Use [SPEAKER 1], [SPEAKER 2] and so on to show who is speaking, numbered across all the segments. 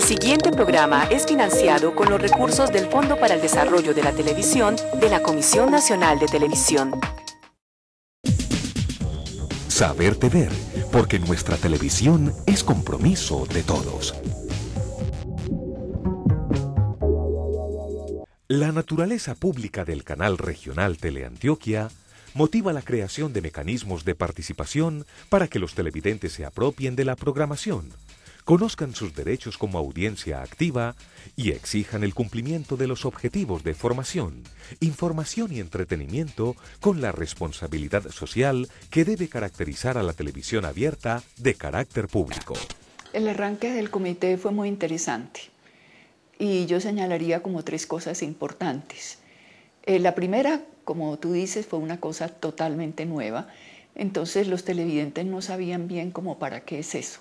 [SPEAKER 1] siguiente programa es financiado con los recursos del Fondo para el Desarrollo de la Televisión de la Comisión Nacional de Televisión.
[SPEAKER 2] Saberte ver, porque nuestra televisión es compromiso de todos. La naturaleza pública del canal regional Teleantioquia motiva la creación de mecanismos de participación para que los televidentes se apropien de la programación, conozcan sus derechos como audiencia activa y exijan el cumplimiento de los objetivos de formación, información y entretenimiento con la responsabilidad social que debe caracterizar a la televisión abierta de carácter público.
[SPEAKER 3] El arranque del comité fue muy interesante y yo señalaría como 3 cosas importantes. La primera, como tú dices, fue una cosa totalmente nueva, entonces los televidentes no sabían bien cómo para qué es eso.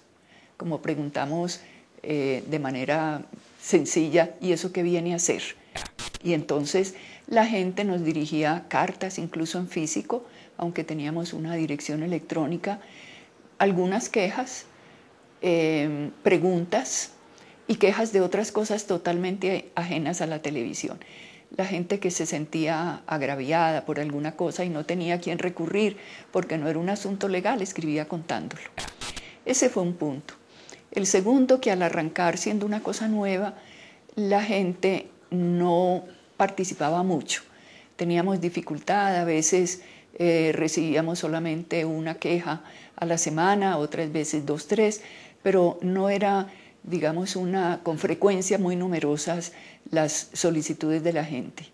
[SPEAKER 3] Como preguntamos de manera sencilla, ¿y eso qué viene a ser? Y entonces la gente nos dirigía cartas, incluso en físico, aunque teníamos una dirección electrónica, algunas quejas, preguntas y quejas de otras cosas totalmente ajenas a la televisión. La gente que se sentía agraviada por alguna cosa y no tenía a quién recurrir porque no era un asunto legal, escribía contándolo. Ese fue un punto. El segundo, que al arrancar siendo una cosa nueva, la gente no participaba mucho. Teníamos dificultad, a veces recibíamos solamente una queja a la semana, otras veces 2, 3, pero no era, digamos, con frecuencia muy numerosas las solicitudes de la gente.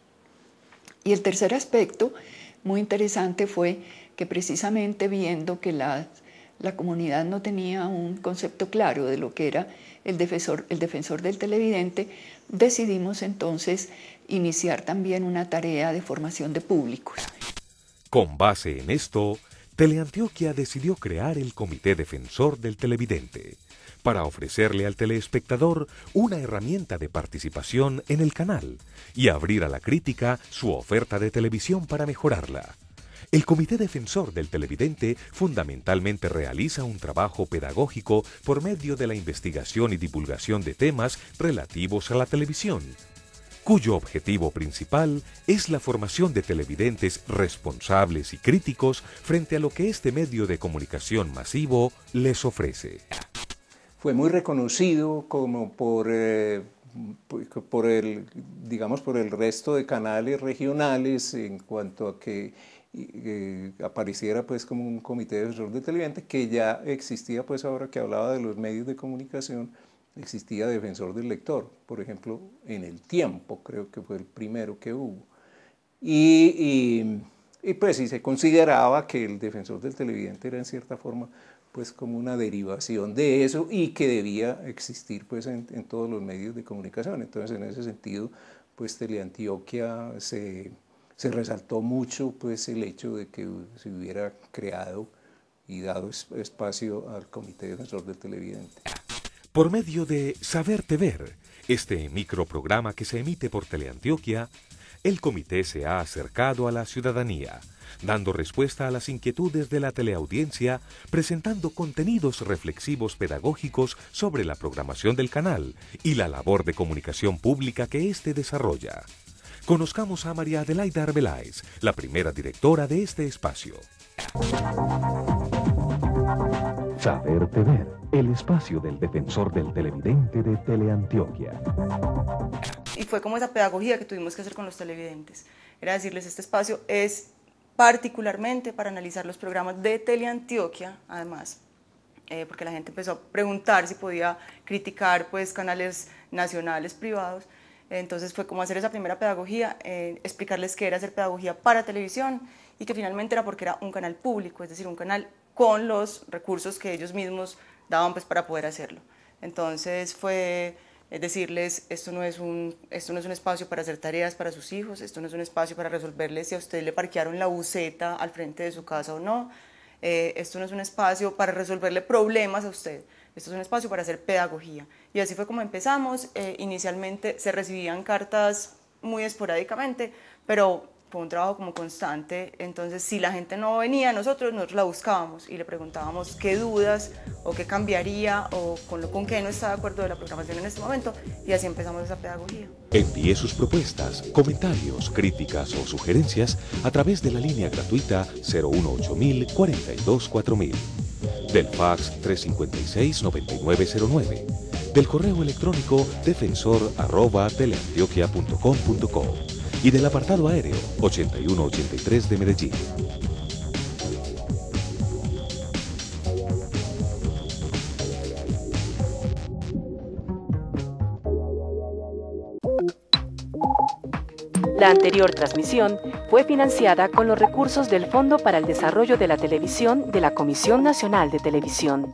[SPEAKER 3] Y el tercer aspecto muy interesante fue que precisamente viendo que la comunidad no tenía un concepto claro de lo que era el defensor del televidente, decidimos entonces iniciar también una tarea de formación de públicos.
[SPEAKER 2] Con base en esto, Teleantioquia decidió crear el Comité Defensor del Televidente para ofrecerle al telespectador una herramienta de participación en el canal y abrir a la crítica su oferta de televisión para mejorarla. El Comité Defensor del Televidente fundamentalmente realiza un trabajo pedagógico por medio de la investigación y divulgación de temas relativos a la televisión, cuyo objetivo principal es la formación de televidentes responsables y críticos frente a lo que este medio de comunicación masivo les ofrece.
[SPEAKER 4] Fue muy reconocido como por el resto de canales regionales en cuanto a que apareciera pues como un comité defensor del televidente, que ya existía, pues ahora que hablaba de los medios de comunicación, existía defensor del lector, por ejemplo, en El Tiempo, creo que fue el primero que hubo. Y pues sí se consideraba que el defensor del televidente era en cierta forma pues como una derivación de eso y que debía existir pues en todos los medios de comunicación. Entonces en ese sentido pues Teleantioquia se resaltó mucho pues el hecho de que se hubiera creado y dado espacio al Comité Defensor del Televidente.
[SPEAKER 2] Por medio de Saberte Ver, este microprograma que se emite por Teleantioquia, el comité se ha acercado a la ciudadanía, dando respuesta a las inquietudes de la teleaudiencia, presentando contenidos reflexivos pedagógicos sobre la programación del canal y la labor de comunicación pública que éste desarrolla. Conozcamos a María Adelaida Arbeláez, la primera directora de este espacio. Saberte Ver, el espacio del defensor del televidente de Teleantioquia.
[SPEAKER 5] Y fue como esa pedagogía que tuvimos que hacer con los televidentes. Era decirles, este espacio es particularmente para analizar los programas de Teleantioquia, además, porque la gente empezó a preguntar si podía criticar pues, canales nacionales privados. Entonces fue como hacer esa primera pedagogía, explicarles qué era hacer pedagogía para televisión y que finalmente era porque era un canal público, es decir, un canal con los recursos que ellos mismos daban pues, para poder hacerlo. Entonces fue decirles, esto no es un espacio para hacer tareas para sus hijos, esto no es un espacio para resolverles si a usted le parquearon la buseta al frente de su casa o no, esto no es un espacio para resolverle problemas a usted, esto es un espacio para hacer pedagogía. Y así fue como empezamos. Inicialmente se recibían cartas muy esporádicamente, pero fue un trabajo como constante. Entonces, si la gente no venía a nosotros la buscábamos y le preguntábamos qué dudas o qué cambiaría o con qué no está de acuerdo de la programación en este momento, y así empezamos esa pedagogía.
[SPEAKER 2] Envíe sus propuestas, comentarios, críticas o sugerencias a través de la línea gratuita 018 42 4000, del fax 356-9909, del correo electrónico defensor@teleantioquia.com.co y del apartado aéreo 8183 de Medellín.
[SPEAKER 1] La anterior transmisión fue financiada con los recursos del Fondo para el Desarrollo de la Televisión de la Comisión Nacional de Televisión.